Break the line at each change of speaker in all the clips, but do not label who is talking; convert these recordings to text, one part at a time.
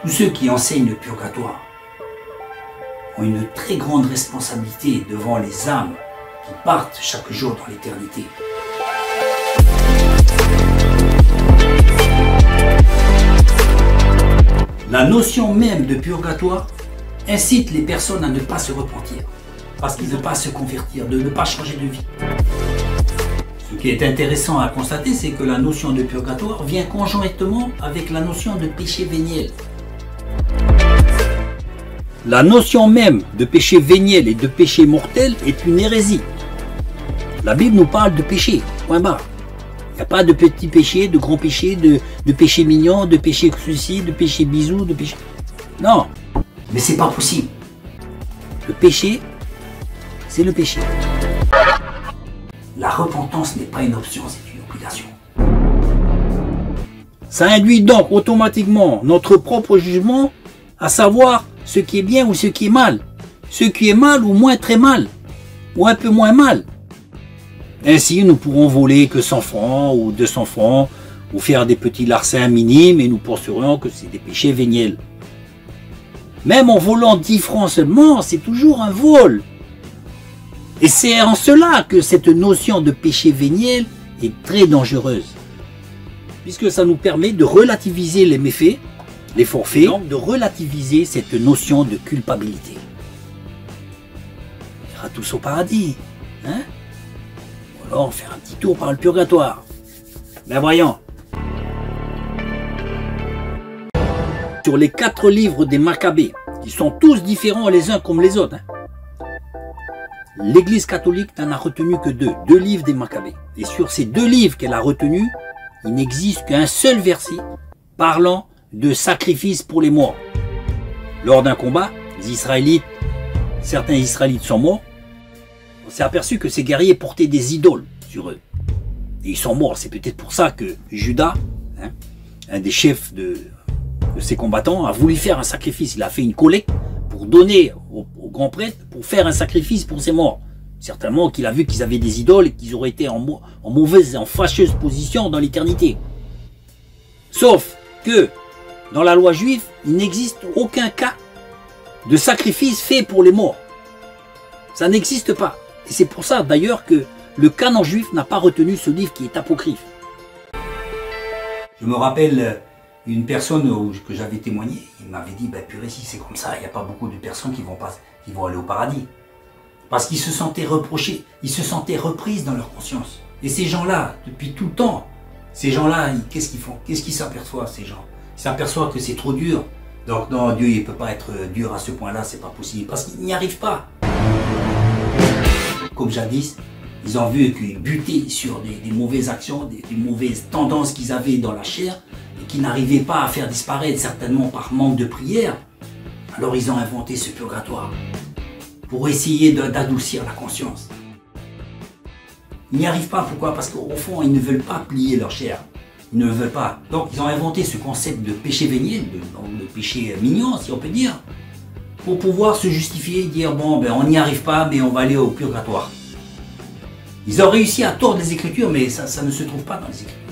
Tous ceux qui enseignent le purgatoire ont une très grande responsabilité devant les âmes qui partent chaque jour dans l'éternité. La notion même de purgatoire incite les personnes à ne pas se repentir, parce qu'ils ne pas se convertir, de ne pas changer de vie. Ce qui est intéressant à constater, c'est que la notion de purgatoire vient conjointement avec la notion de péché véniel. La notion même de péché véniel et de péché mortel est une hérésie. La Bible nous parle de péché, point barre. Il n'y a pas de petits péchés, de grands péchés, de péché mignon, de péché ceci, de péché bisou, de péché... Non, mais c'est pas possible. Le péché, c'est le péché. La repentance n'est pas une option, c'est une obligation. Ça induit donc automatiquement notre propre jugement, à savoir ce qui est bien ou ce qui est mal. Ce qui est mal ou moins très mal, ou un peu moins mal. Ainsi, nous pourrons voler que 100 francs ou 200 francs, ou faire des petits larcins minimes, et nous penserions que c'est des péchés véniels. Même en volant 10 francs seulement, c'est toujours un vol. Et c'est en cela que cette notion de péché véniel est très dangereuse. Puisque ça nous permet de relativiser les méfaits, les forfaits, donc de relativiser cette notion de culpabilité. On ira tous au paradis, hein? Ou alors faire un petit tour par le purgatoire. Ben voyons. Sur les 4 livres des Maccabées, qui sont tous différents les uns comme les autres, hein, l'Église catholique n'en a retenu que 2 livres des Maccabées. Et sur ces 2 livres qu'elle a retenus, il n'existe qu'un seul verset parlant de sacrifice pour les morts. Lors d'un combat, certains Israélites sont morts. On s'est aperçu que ces guerriers portaient des idoles sur eux. Et ils sont morts. C'est peut-être pour ça que Judas, hein, un des chefs de ces combattants, a voulu faire un sacrifice. Il a fait une collecte pour donner au grand prêtre pour faire un sacrifice pour ses morts. Certainement qu'il a vu qu'ils avaient des idoles et qu'ils auraient été en mauvaise, en fâcheuse position dans l'éternité. Sauf que dans la loi juive, il n'existe aucun cas de sacrifice fait pour les morts. Ça n'existe pas. Et c'est pour ça d'ailleurs que le canon juif n'a pas retenu ce livre qui est apocryphe. Je me rappelle une personne que j'avais témoigné, il m'avait dit, ben purée, si c'est comme ça, il n'y a pas beaucoup de personnes qui vont aller au paradis. Parce qu'ils se sentaient reprochés, ils se sentaient reprises dans leur conscience. Et ces gens-là, depuis tout le temps, ces gens-là, qu'est-ce qu'ils font? Qu'est-ce qu'ils s'aperçoivent, ces gens? Ils s'aperçoivent que c'est trop dur. Donc non, Dieu il ne peut pas être dur à ce point-là, c'est pas possible. Parce qu'ils n'y arrivent pas. Comme jadis, ils ont vu qu'ils butaient sur des mauvaises actions, des mauvaises tendances qu'ils avaient dans la chair, et qu'ils n'arrivaient pas à faire disparaître, certainement par manque de prière. Alors ils ont inventé ce purgatoire, pour essayer d'adoucir la conscience. Ils n'y arrivent pas, pourquoi? Parce qu'au fond, ils ne veulent pas plier leur chair. Ils ne veulent pas. Donc ils ont inventé ce concept de péché véniel, de péché mignon, si on peut dire, pour pouvoir se justifier et dire, bon, ben, on n'y arrive pas, mais on va aller au purgatoire. Ils ont réussi à tordre les Écritures, mais ça ne se trouve pas dans les Écritures.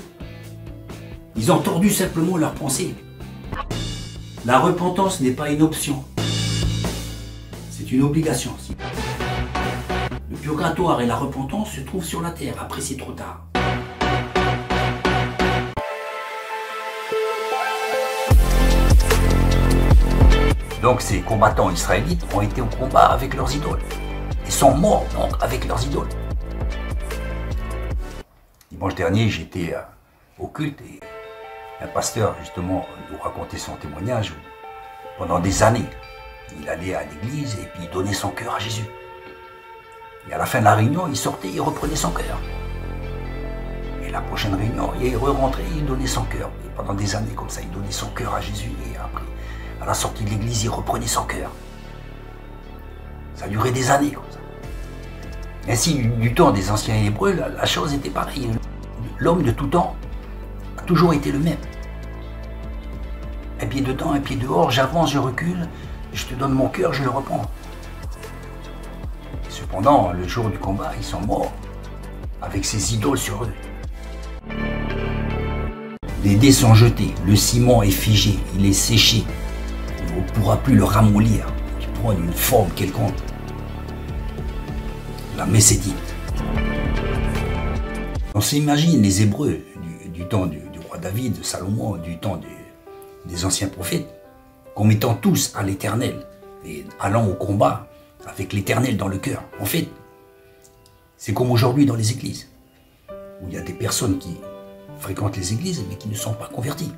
Ils ont tordu simplement leurs pensées. La repentance n'est pas une option. C'est une obligation. Le purgatoire et la repentance se trouvent sur la terre. Après, c'est trop tard. Donc ces combattants israélites ont été au combat avec leurs idoles. Ils sont morts donc avec leurs idoles. Dimanche dernier, j'étais au culte et un pasteur justement nous racontait son témoignage où, pendant des années, il allait à l'église et puis il donnait son cœur à Jésus. Et à la fin de la réunion, il sortait, il reprenait son cœur. Et la prochaine réunion, il re-rentrait, il donnait son cœur. Et pendant des années comme ça, il donnait son cœur à Jésus et après, à la sortie de l'église, il reprenait son cœur. Ça durait des années comme ça. Ainsi, du temps des anciens Hébreux, la chose était pareille. L'homme de tout temps a toujours été le même. Un pied dedans, un pied dehors, j'avance, je recule, je te donne mon cœur, je le reprends. Et cependant, le jour du combat, ils sont morts, avec ces idoles sur eux. Les dés sont jetés, le ciment est figé, il est séché. on ne pourra plus le ramollir, qui prenne une forme quelconque. La messe est dite. On s'imagine les Hébreux du temps du roi David, de Salomon, du temps des anciens prophètes, commettant tous à l'Éternel et allant au combat avec l'Éternel dans le cœur. En fait, c'est comme aujourd'hui dans les églises, où il y a des personnes qui fréquentent les églises mais qui ne sont pas converties.